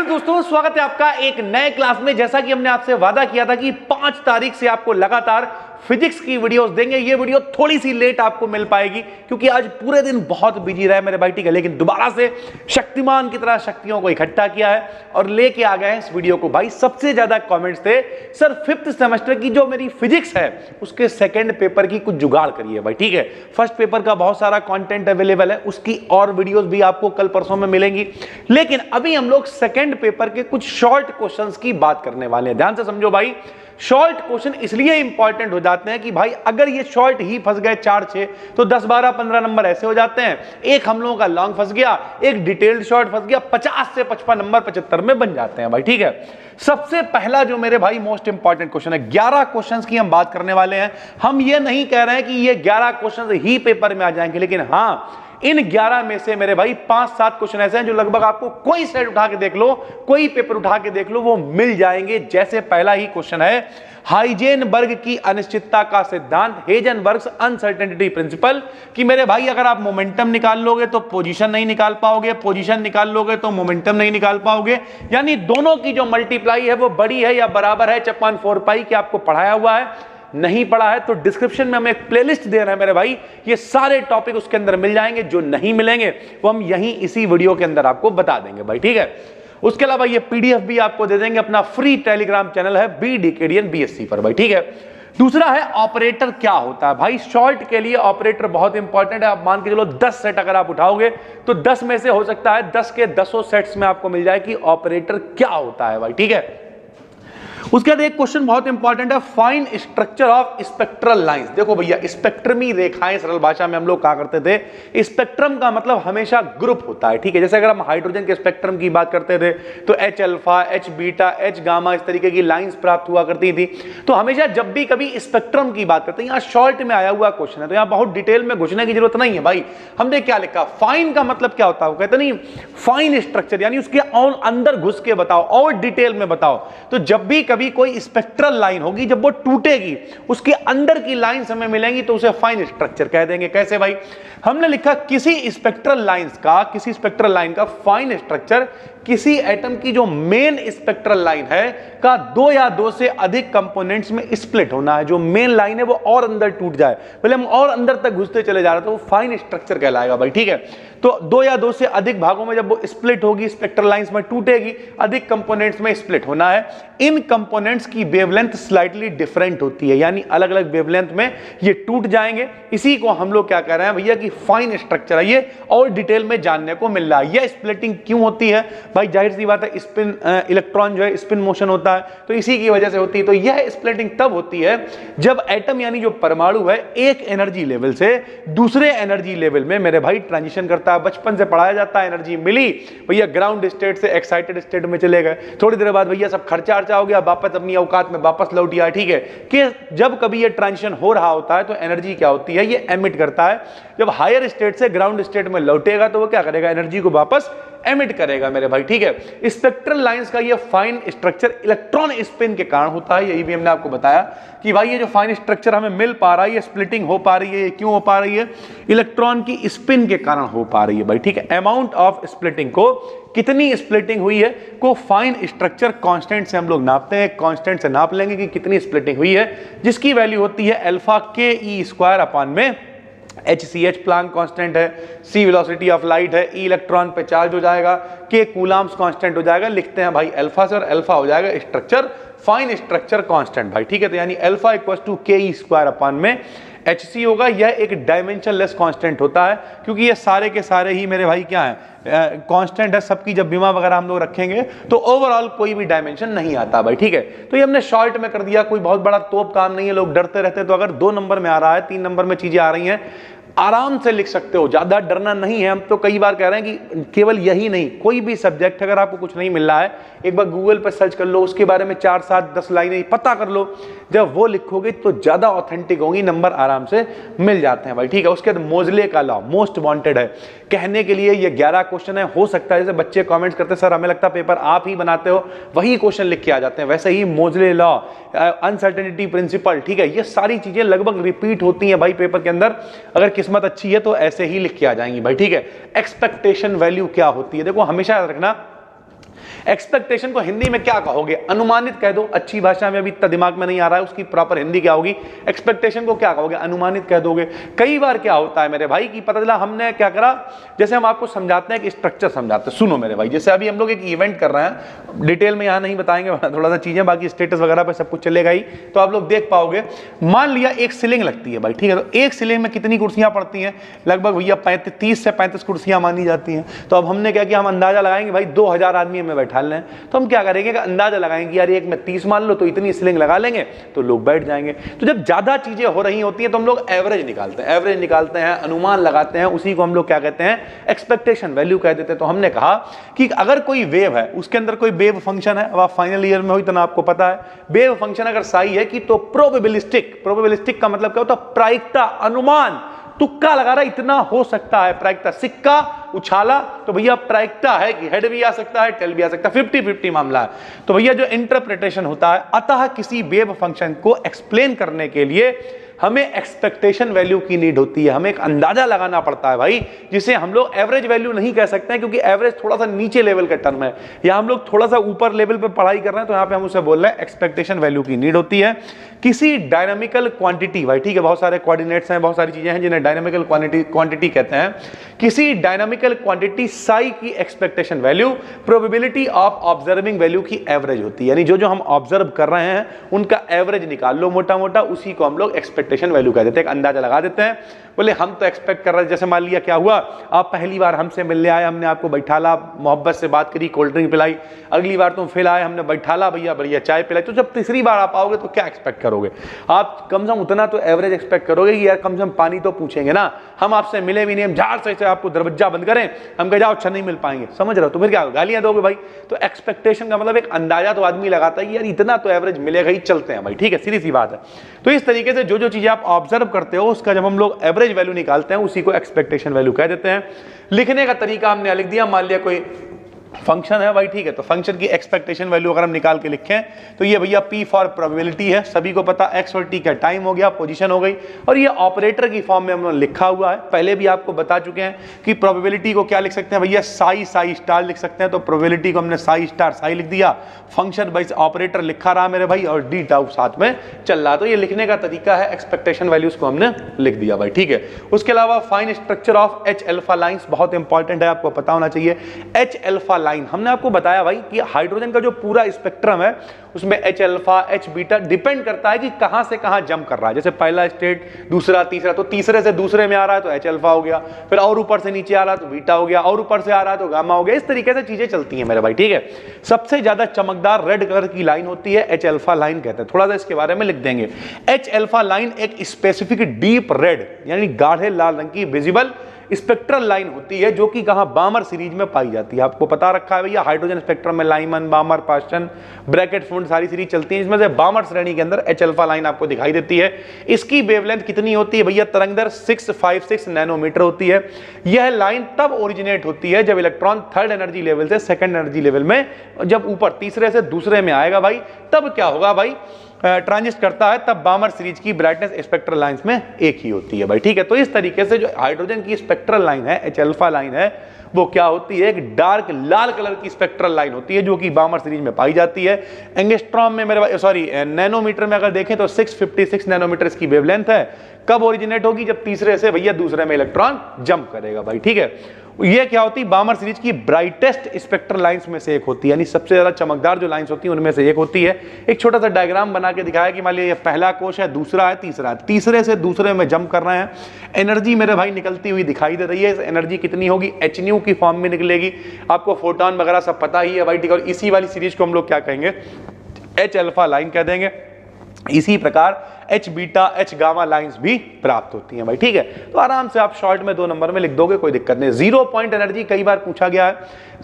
Friends दोस्तों, स्वागत है आपका एक नए क्लास में। जैसा कि हमने आपसे वादा किया था कि 5 तारीख से आपको लगातार फिजिक्स की वीडियोस देंगे। ये वीडियो थोड़ी सी लेट आपको मिल पाएगी क्योंकि आज पूरे दिन बहुत बिजी रहे मेरे भाई, ठीक है। लेकिन दोबारा से शक्तिमान की तरह शक्तियों को इकट्ठा किया है और लेके आ गए हैं इस वीडियो को। भाई सबसे ज्यादा कमेंट्स थे सर 5th सेमेस्टर की जो मेरी फिजिक्स है उसके सेकंड पेपर की कुछ जुगाड़ करिए भाई, ठीक है। फर्स्ट पेपर का बहुत सारा कंटेंट अवेलेबल है, उसकी और वीडियोस भी आपको कल परसों में मिलेंगी। लेकिन अभी हम लोग सेकंड पेपर के कुछ शॉर्ट क्वेश्चंस की बात करने वाले हैं। ध्यान से समझो भाई, शॉर्ट क्वेश्चन इसलिए इंपॉर्टेंट हो जाते हैं कि भाई अगर ये शॉर्ट ही फंस गए 4-6 तो 10, 12, 15 नंबर ऐसे हो जाते हैं। एक हम लोगों का लॉन्ग फंस गया, एक डिटेल्ड शॉर्ट फंस गया, 50 से 55 नंबर 75 में बन जाते हैं भाई, ठीक है। सबसे पहला जो मेरे भाई मोस्ट इंपॉर्टेंट क्वेश्चन है, 11 क्वेश्चंस की हम बात करने वाले हैं। हम ये नहीं कह रहे हैं कि ये 11 क्वेश्चंस ही पेपर में आ जाएंगे, लेकिन हाँ इन 11 में से मेरे भाई 5-7 क्वेश्चन ऐसे हैं जो लगभग आपको कोई सेट उठा के देख लो, कोई पेपर उठा के देख लो, वो मिल जाएंगे। जैसे पहला ही क्वेश्चन है, हाइजेनबर्ग की अनिश्चितता का सिद्धांत, हेजनबर्ग्स अनसर्टेनिटी प्रिंसिपल, कि मेरे भाई अगर आप मोमेंटम निकाल लोगे तो पोजीशन नहीं निकाल पाओगे, पोजीशन निकाल लोगे तो मोमेंटम नहीं निकाल पाओगे। यानी दोनों की जो मल्टीप्लाई है वो बड़ी है या बराबर है 4 पाई की आपको पढ़ाया हुआ है। नहीं पढ़ा है तो डिस्क्रिप्शन में हम एक प्लेलिस्ट दे रहे हैं मेरे भाई, ये सारे टॉपिक उसके अंदर मिल जाएंगे। जो नहीं मिलेंगे वो हम यहीं इसी वीडियो के अंदर आपको बता देंगे भाई, ठीक है। उसके अलावा ये पीडीएफ भी आपको दे देंगे, अपना फ्री टेलीग्राम चैनल है BDKDN BSc पर भाई, ठीक है। दूसरा है ऑपरेटर क्या होता है भाई। शॉर्ट के लिए ऑपरेटर बहुत इंपॉर्टेंट है। आप मान के चलो 10 सेट अगर आप उठाओगे तो 10 में से हो सकता है 10 के 10 सेट्स में आपको मिल जाए कि ऑपरेटर क्या होता है भाई, ठीक है। उसके बाद एक क्वेश्चन बहुत इंपॉर्टेंट है, fine structure of spectral lines. देखो भैया, स्पेक्ट्रमी रेखाएं सरल भाषा में हम लोग कहा करते थे। स्पेक्ट्रम का मतलब हमेशा ग्रुप होता है, ठीक है। जैसे अगर हम हाइड्रोजन के स्पेक्ट्रम की बात करते थे तो H alpha, H beta, H gamma, इस तरीके की लाइंस प्राप्त हुआ करती थी। तो हमेशा जब भी कभी स्पेक्ट्रम की बात करते हैं, यहाँ शॉर्ट में आया हुआ क्वेश्चन है तो यहाँ बहुत डिटेल में घुसने की जरूरत नहीं है भाई। हमने क्या लिखा, फाइन का मतलब क्या होता है, वो कहते नहीं फाइन स्ट्रक्चर, यानी उसके और अंदर घुस के बताओ और डिटेल में बताओ। तो जब भी कभी कोई स्पेक्ट्रल लाइन होगी, जब वो टूटेगी उसके अंदर की लाइन हमें मिलेंगी तो उसे फाइन स्ट्रक्चर कह देंगे। कैसे भाई, हमने लिखा किसी स्पेक्ट्रल लाइन का फाइन स्ट्रक्चर किसी एटम की जो मेन स्पेक्ट्रल लाइन है का 2 या 2 से अधिक कंपोनेंट्स में स्प्लिट होना है। जो मेन लाइन है वो और अंदर टूट जाए, पहले हम और अंदर तक घुसते चले जा रहे तो वो फाइन स्ट्रक्चर कहलाएगा भाई, ठीक है। तो 2 या 2 से अधिक भागों में जब वो स्प्लिट होगी, स्पेक्ट्रल लाइंस में टूटेगी, अधिक कंपोनेंट्स में स्प्लिट होना है। इन कंपोनेंट्स की वेवलेंथ स्लाइटली डिफरेंट होती है, यानी अलग अलग वेवलेंथ में ये टूट जाएंगे। इसी को हम लोग क्या कह रहे हैं भैया कि फाइन स्ट्रक्चर है ये, और डिटेल में जानने को मिल रहा है। यह स्प्लिटिंग क्यों होती है भाई, जाहिर सी बात है, स्पिन इलेक्ट्रॉन जो है स्पिन मोशन होता है तो इसी की वजह से होती है। तो यह स्प्लिटिंग तब होती है जब एटम यानी जो परमाणु है एक एनर्जी लेवल से दूसरे एनर्जी लेवल में मेरे भाई ट्रांजिशन करता है। बचपन से पढ़ाया जाता है, एनर्जी मिली भैया ग्राउंड स्टेट से एक्साइटेड स्टेट में चले गए, थोड़ी देर बाद भैया सब खर्चा हो गया, वापस अपनी औकात में वापस लौट आया, ठीक है। कि जब कभी ये ट्रांजिशन हो रहा होता है तो एनर्जी क्या होती है, ये एमिट करता है। जब हायर स्टेट से ग्राउंड स्टेट में लौटेगा तो वो क्या करेगा, एनर्जी को वापस एमिट करेगा मेरे भाई, ठीक है। स्पेक्ट्रल लाइंस का ये फाइन स्ट्रक्चर इलेक्ट्रॉन स्पिन के कारण होता है। यही भी हमने आपको बताया कि भाई ये जो फाइन स्ट्रक्चर हमें मिल पा रहा है, ये स्प्लिटिंग हो पा रही है, क्यों हो पा रही है, इलेक्ट्रॉन की स्पिन के कारण हो पा रही है भाई, ठीक है। अमाउंट ऑफ स्प्लिटिंग को, कितनी स्प्लिटिंग हुई है को फाइन स्ट्रक्चर कांस्टेंट से हम लोग नापते हैं। कांस्टेंट से नाप लेंगे कि कितनी स्प्लिटिंग हुई है, जिसकी वैल्यू होती है अल्फा ke² अपान में HCH प्लांक कांस्टेंट है, C वेलोसिटी ऑफ लाइट है, E इलेक्ट्रॉन पे चार्ज हो जाएगा, K कूलम्ब्स कांस्टेंट हो जाएगा। लिखते हैं भाई अल्फा से, और अल्फा हो जाएगा स्ट्रक्चर, फाइन स्ट्रक्चर कांस्टेंट भाई, ठीक है। तो यानी अल्फा = ke² अपान में HC होगा। यह एक डायमेंशनलेस कांस्टेंट होता है क्योंकि ये सारे के सारे ही मेरे भाई क्या है, कांस्टेंट है। सबकी जब बीमा वगैरह हम लोग रखेंगे तो ओवरऑल कोई भी डायमेंशन नहीं आता भाई, ठीक है। तो ये हमने शॉर्ट में कर दिया, कोई बहुत बड़ा तोप काम नहीं है। लोग डरते रहते हैं, तो अगर 2 नंबर में आ रहा है, 3 नंबर में चीजें आ रही हैं, आराम से लिख सकते हो, ज्यादा डरना नहीं है। हम तो कई बार कह रहे हैं कि केवल यही नहीं, कोई भी सब्जेक्ट अगर आपको कुछ नहीं मिल रहा है, एक बार गूगल पर सर्च कर लो, उसके बारे में 4, 7, 10 लाइनें पता कर लो। जब वो लिखोगे तो ज्यादा ऑथेंटिक होगी, नंबर आराम से मिल जाते हैं भाई, ठीक है। उसके बाद मोजले का लॉ मोस्ट वांटेड है। कहने के लिए ये 11 क्वेश्चन है। हो सकता है जैसे बच्चे कमेंट्स करते हैं सर हमें लगता है पेपर आप ही बनाते हो, वही क्वेश्चन लिख के आ जाते हैं। वैसे ही मोजले लॉ, अनसर्टेनिटी प्रिंसिपल, ठीक है, ये सारी चीजें लगभग रिपीट होती हैं भाई पेपर के अंदर। अगर किस्मत अच्छी है तो ऐसे ही लिख के आ जाएंगी भाई, ठीक है। एक्सपेक्टेशन वैल्यू क्या होती है, देखो हमेशा याद रखना एक्सपेक्टेशन को हिंदी में क्या कहोगे? अनुमानित कह दो, अच्छी भाषा में अभी इतना दिमाग में नहीं आ रहा है, उसकी प्रॉपर हिंदी क्या होगी? एक्सपेक्टेशन को क्या कहोगे? अनुमानित कह दोगे। कई बार क्या होता है मेरे भाई कि पता चला हमने क्या करा, जैसे हम आपको समझाते हैं कि स्ट्रक्चर समझाते हैं, सुनो मेरे भाई, जैसे अभी हम लोग एक इवेंट कर रहे हैं, डिटेल में यहाँ नहीं बताएंगे थोड़ा सा चीजें, बाकी स्टेटस वगैरह पे सब कुछ चलेगा ही, तो आप लोग देख पाओगे। मान लिया एक सीलिंग लगती है भाई, ठीक है, तो एक सीलिंग में कितनी कुर्सियां पड़ती हैं? लगभग भैया 30 से 35 कुर्सियां मानी जाती हैं। तो अब हमने क्या किया, हम अंदाजा लगाएंगे भाई 2000 आदमी में बैठा लें, तो हम क्या करेंगे कि अंदाजा लगाएंगे यार एक में 30 मान लो, तो इतनी सीलिंग लगा लेंगे तो लोग बैठ जाएंगे। तो जब ज्यादा चीजें हो रही होती हैं तो हम लोग एवरेज निकालते हैं, अनुमान लगाते हैं, उसी को हम लोग क्या कहते हैं? एक्सपेक्टेशन वैल्यू कह देते हैं। तो हमने कहा कि अगर कोई वेव है, उसके अंदर कोई वेव फंक्शन है, अब आप फाइनल ईयर में हो इतना आपको पता है, वेव फंक्शन अगर साई है कि तो प्रोबेबिलिस्टिक का मतलब क्या होता है? प्रायिकता, अनुमान, तुक्का लगा रहा, इतना हो सकता है। प्रायिकता, सिक्का उछाला तो भैया प्रायिकता है कि हेड भी आ सकता है, टेल भी आ सकता है, 50-50 मामला है। तो भैया जो इंटरप्रिटेशन होता है, अतः किसी वेव फंक्शन को एक्सप्लेन करने के लिए हमें एक्सपेक्टेशन वैल्यू की नीड होती है, हमें एक अंदाजा लगाना पड़ता है भाई, जिसे हम लोग एवरेज वैल्यू नहीं कह सकते हैं, क्योंकि एवरेज थोड़ा सा नीचे लेवल का टर्म है, या हम लोग थोड़ा सा ऊपर लेवल पे पढ़ाई कर रहे हैं, तो यहां पे हम उसे बोल रहे हैं एक्सपेक्टेशन वैल्यू की नीड होती है। किसी डायनामिकल क्वांटिटी, भाई ठीक है, बहुत सारे कोऑर्डिनेट्स हैं, बहुत सारी चीजें हैं जिन्हें डायनामिकल क्वांटिटी कहते हैं। किसी डायनामिकल क्वांटिटी साई की expectation value probability of observing value की एवरेज होती है, यानी जो जो हम ऑब्जर्व कर रहे हैं उनका एवरेज निकाल लो मोटा मोटा, उसी को हम लोग एक्सपेक्टेशन वैल्यू कह देते हैं, एक अंदाजा लगा देते हैं। बोले हम तो एक्सपेक्ट कर रहे हैं, जैसे मान लिया क्या हुआ, आप पहली बार हमसे मिलने आए, हमने आपको बैठाला, मोहब्बत से बात करी, कोल्ड ड्रिंक पिलाई, अगली बार तुम फिर आए, हमने बैठाला भैया बढ़िया चाय पिलाई, तो जब तीसरी बार आप आओगे तो क्या एक्सपेक्ट करोगे? आप कम से कम उतना तो एवरेज एक्सपेक्ट करोगे कि यार कम से कम पानी तो पूछेंगे ना, हम आपसे मिले भी नहीं, हम झाड़ से आपको दरवाजा बंद करें, हम कह जाओ अच्छा नहीं मिल पाएंगे, समझ रहे हो? तो फिर क्या गालियां दोगे भाई? तो एक्सपेक्टेशन का मतलब एक अंदाजा तो आदमी लगाता है कि यार इतना तो एवरेज मिलेगा ही, चलते हैं भाई, ठीक है, सीधी सी बात है। तो इस तरीके से जो जो चीजें आप ऑब्जर्व करते हो उसका जब हम लोग एवरेज वैल्यू निकालते हैं उसी को एक्सपेक्टेशन वैल्यू कह देते हैं। लिखने का तरीका हमने लिख दिया, मान लिया कोई फंक्शन है भाई, ठीक है, तो फंक्शन की एक्सपेक्टेशन वैल्यू अगर हम निकाल के लिखें तो ये भैया P फॉर प्रोबेबिलिटी है, सभी को पता, X और T का टाइम हो गया, पोजीशन हो गई, और ये ऑपरेटर की फॉर्म में हमने लिखा हुआ है। पहले भी आपको बता चुके हैं कि प्रोबेबिलिटी को क्या लिख सकते हैं भैया, साई स्टार लिख सकते हैं, तो प्रोबेबिलिटी को हमने साई लिख दिया, फंक्शन बाइस ऑपरेटर लिखा रहा मेरे भाई, और डी टाउ साथ में चल रहा, तो ये लिखने का तरीका है, एक्सपेक्टेशन वैल्यूज को हमने लिख दिया भाई, ठीक है। उसके अलावा fine structure of H alpha lines बहुत इंपॉर्टेंट है, आपको पता होना चाहिए। H अल्फा लाइन हमने आपको बताया भाई कि हाइड्रोजन का जो पूरा स्पेक्ट्रम है उसमें H alpha H beta depend करता है कि कहां से कहां जंप कर रहा है। जैसे पहला स्टेट, दूसरा, तीसरा, तो तीसरे से दूसरे में आ रहा है तो H अल्फा हो गया, फिर और ऊपर से नीचे आ रहा है तो बीटा हो गया, और ऊपर से आ रहा है तो गामा हो गया। इस तरीके से चीजें चलती हैं मेरे भाई, ठीक है। सबसे ज्यादा चमकदार रेड कलर की लाइन होती है, H अल्फा लाइन कहते हैं, थोड़ा सा इसके बारे में लिख देंगे। H अल्फा लाइन एक स्पेसिफिक डीप रेड यानी गाढ़े लाल रंग की विजिबल स्पेक्ट्रल लाइन होती है, जो कि कहां, बामर सीरीज में पाई जाती है। आपको पता रखा है भैया, हाइड्रोजन स्पेक्ट्रम में लाइमन, बामर, पास्टन, ब्रैकेट, फुंड सारी सीरीज चलती है, इसमें से बामर श्रेणी के अंदर H अल्फा लाइन आपको दिखाई देती है। इसकी वेवलेंथ कितनी होती है भैया, तरंगदैर्घ्य 656 नैनोमीटर होती है। यह लाइन तब ओरिजिनेट होती है जब इलेक्ट्रॉन थर्ड एनर्जी लेवल से सेकंड एनर्जी लेवल में, जब ऊपर तीसरे से दूसरे में आएगा भाई, तब क्या होगा भाई, ट्रांजिट करता है, तब बामर सीरीज की ब्राइटनेस स्पेक्ट्रल लाइंस में एक ही होती है भाई, ठीक है। तो इस तरीके से जो हाइड्रोजन की स्पेक्ट्रल लाइन है, H अल्फा लाइन है, वो क्या होती है, एक डार्क लाल कलर की स्पेक्ट्रल लाइन होती है, जो कि बामर सीरीज में पाई जाती है। एंगस्ट्रॉम में नैनोमीटर में अगर देखें तो 656 नैनोमीटर की वेवलेंथ है। कब ओरिजिनेट होगी, जब तीसरे से भैया दूसरे में इलेक्ट्रॉन जंप करेगा भाई, ठीक है। ये क्या होती है, बामर सीरीज की ब्राइटेस्ट स्पेक्ट्रल लाइंस में से एक होती है, यानी सबसे ज्यादा चमकदार जो लाइंस होती हैं उनमें से एक होती है। एक छोटा सा डायग्राम बना के दिखाया कि मान लीजिए पहला कोश है, दूसरा है, तीसरा है, तीसरे से दूसरे में जंप कर रहे हैं, एनर्जी मेरे भाई निकलती हुई दिखाई दे रही है। एनर्जी कितनी होगी, H न्यू की फॉर्म में निकलेगी, आपको फोटोन वगैरह सब पता ही है भाई, ठीक है। और इसी वाली सीरीज को हम लोग क्या कहेंगे, H अल्फा लाइन कह देंगे। इसी प्रकार H beta H gamma lines भी प्राप्त होती हैं भाई, ठीक है। तो आराम से आप शॉर्ट में 2 नंबर में लिख दोगे, कोई दिक्कत नहीं। 0 पॉइंट एनर्जी कई बार पूछा गया है।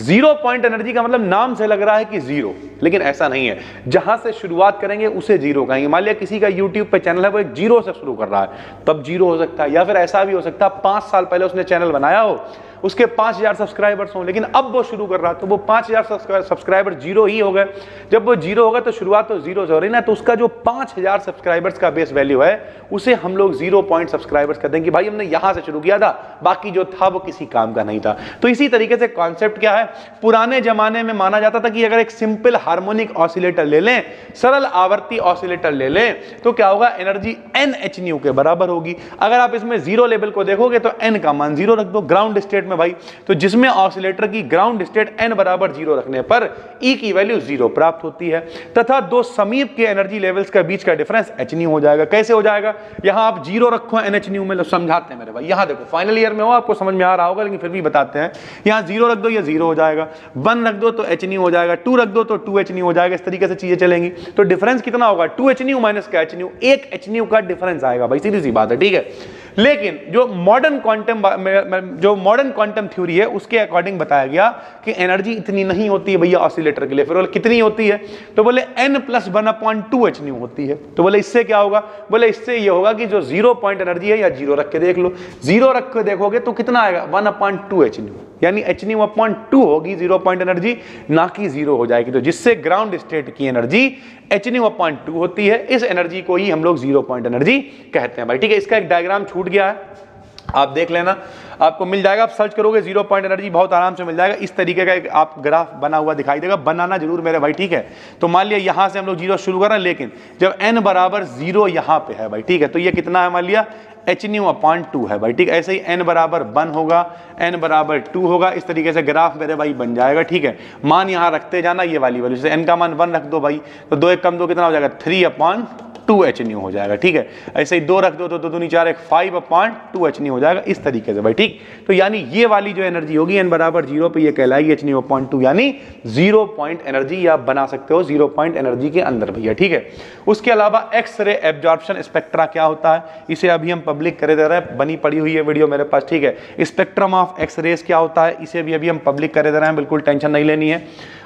0 पॉइंट एनर्जी का मतलब नाम से लग रहा है कि जीरो, लेकिन ऐसा नहीं है। जहां से शुरुआत करेंगे उसे जीरो कहेंगे। मान लिया किसी का यूट्यूब पे चैनल है, वो एक जीरो से शुरू कर रहा है, तब जीरो हो सकता है। या फिर ऐसा भी हो सकता है 5 साल पहले उसने चैनल बनाया हो, उसके 5000 सब्सक्राइबर्स हो, लेकिन अब वो शुरू कर रहा है तो वो 5000 सब्सक्राइबर जीरो ही हो गए। जब वो जीरो होगा तो शुरुआत तो जीरो से हो रही ना, तो उसका जो 5000 सब्सक्राइबर्स का बेस वैल्यू है उसे हम लोग 0 पॉइंट सब्सक्राइबर्स कहते हैं कि भाई हमने यहां से शुरू किया था, बाकी जो था वो किसी काम का नहीं था। तो इसी तरीके से कॉन्सेप्ट क्या है, पुराने जमाने में माना जाता था कि अगर एक सिंपल हार्मोनिक ऑसिलेटर ले लें, सरल आवर्ती ऑसिलेटर ले लें, तो क्या होगा, एनर्जी Nhν के बराबर होगी। अगर आप इसमें जीरो लेवल को देखोगे तो n का मान 0 रख दो ग्राउंड स्टेट में भाई, तो जिसमें ऑसिलेटर की ग्राउंड स्टेट n बराबर 0 रखने पर E की वैल्यू 0 प्राप्त होती है, तथा दो समीप के एनर्जी लेवल्स के बीच का डिफरेंस hν हो जाएगा। कैसे हो जाएगा, यहां आप 0 रखो Nhν में, समझाते हैं मेरे भाई, यहां देखो फाइनल ईयर में हो, आपको समझ में आ रहा होगा, लेकिन फिर भी बताते हैं। यहां 0 रख दो, ये 0 हो जाएगा, 1 रख दो तो hν हो जाएगा, 2 रख दो तो 2hν हो जाएगा। इस तरीके से चीजें चलेंगी। तो डिफरेंस कितना होगा, 2hν माइनस का hν, 1 hν का डिफरेंस आएगा भाई, सीधी सी बात है, ठीक है। लेकिन जो मॉडर्न क्वांटम थ्योरी है उसके अकॉर्डिंग बताया गया कि एनर्जी इतनी नहीं होती है भैया ऑसिलेटर के लिए। फिर बोले कितनी होती है, तो बोले n+1/2hν होती है। तो बोले इससे क्या होगा, बोले इससे ये होगा कि जो 0 पॉइंट एनर्जी है, या 0 रख के देख लो, 0 रख के देखोगे तो कितना आएगा, 1/2hν, यानी hν/2 होगी 0 पॉइंट एनर्जी, ना कि 0 हो जाएगी। तो जिससे ग्राउंड स्टेट की एनर्जी hν/2 होती है, इस एनर्जी को ही हम लोग 0 पॉइंट एनर्जी कहते हैं भाई, ठीक है। इसका एक डायग्राम छूट गया है, आप देख लेना, आपको मिल जाएगा, आप सर्च करोगे 0 पॉइंट एनर्जी, बहुत आराम से मिल जाएगा। इस तरीके का एक आप ग्राफ बना हुआ दिखाई देगा, बनाना जरूर मेरे भाई, ठीक है। तो मान लिया यहां से हम लोग 0 शुरू कर रहे हैं, लेकिन जब n बराबर 0 यहां पे है भाई, ठीक है, तो ये कितना है, मान लिया hν/2 है भाई, ठीक। ऐसे ही n बराबर 1 होगा, n बराबर 2 होगा, इस तरीके से ग्राफ मेरे भाई बन जाएगा, ठीक है। मान यहां रखते जाना, ये वाली वैल्यू, जैसे n का मान 1 रख दो भाई, तो 2 1 कम 2 कितना हो जाएगा, 3/2hν हो जाएगा, ठीक है। ऐसे ही 2 रख दो तो 2 दूनी 4, 5/2hν हो जाएगा, इस तरीके से भाई, ठीक। तो यानी ये वाली जो एनर्जी होगी n बराबर 0 पे, ये कहलाएगी hν/2, यानी 0 पॉइंट एनर्जी, या आप बना सकते हो 0 पॉइंट एनर्जी के अंदर भैया, ठीक है। उसके अलावा एक्स-रे एब्जॉर्प्शन स्पेक्ट्रा क्या होता है, इसे अभी हम पब्लिक करे दे रहे हैं, बनी पड़ी हुई है वीडियो मेरे पास, ठीक है। स्पेक्ट्रम ऑफ एक्स रेज क्या होता है, इसे भी अभी हम पब्लिक करे दे रहे हैं, बिल्कुल टेंशन नहीं लेनी है।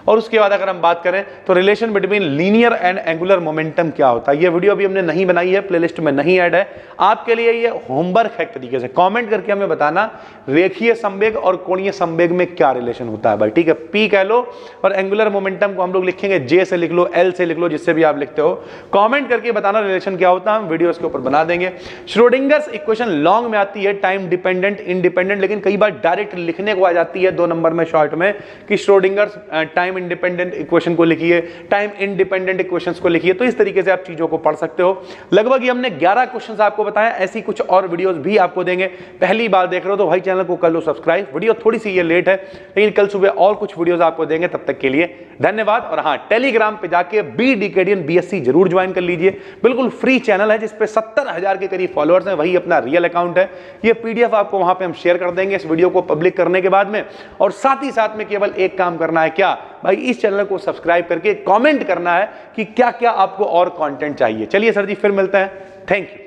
और उसके बाद अगर हम बात करें तो relation between linear and angular momentum क्या होता है, ये वीडियो अभी हमने नहीं बनाई है, प्लेलिस्ट में नहीं ऐड है, आपके लिए ये होमवर्क है तरीके से। कमेंट करके हमें बताना रेखीय संवेग और कोणीय संवेग में क्या रिलेशन होता है भाई, ठीक है। पी कह लो, और एंगुलर मोमेंटम को हम लोग लिखेंगे जे से लिख लो, एल से लिख लो, जिससे भी आप लिखते हो। कमेंट करके बताना रिलेशन क्या होता है, हम वीडियो इसके ऊपर बना देंगे। श्रोडिंगर्स इक्वेशन लॉन्ग में आती है, टाइम डिपेंडेंट इंडिपेंडेंट, लेकिन कई बार डायरेक्ट लिखने को आ जाती है 2 नंबर में शॉर्ट में, कि श्रोडिंगर्स टाइम इंडिपेंडेंट इक्वेशन को लिखिए, टाइम इंडिपेंडेंट इक्वेशंस को लिखिए। तो इस तरीके से आप चीजों को पढ़ सकते हो। लगभग ये हमने 11 क्वेश्चंस आपको बताया, ऐसी कुछ और वीडियोस भी आपको देंगे। पहली बार देख रहे हो तो भाई चैनल को कर लो सब्सक्राइब। वीडियो थोड़ी सी ये लेट है, लेकिन कल सुबह और कुछ वीडियोस आपको देंगे। तब तक के लिए धन्यवाद। और हाँ, टेलीग्राम पे जाके बी डिकेडियन BSc जरूर ज्वाइन कर लीजिए, बिल्कुल फ्री चैनल है, जिसपे 70,000 के करीब फॉलोअर्स हैं, वही अपना रियल अकाउंट है। ये PDF आपको वहां पे हम शेयर कर देंगे इस वीडियो को पब्लिक करने के बाद में। और साथ ही साथ में केवल एक काम करना है, क्या भाई, इस चैनल को सब्सक्राइब करके कमेंट करना है कि क्या क्या आपको और कंटेंट चाहिए। चलिए सर जी, फिर मिलते हैं, थैंक यू।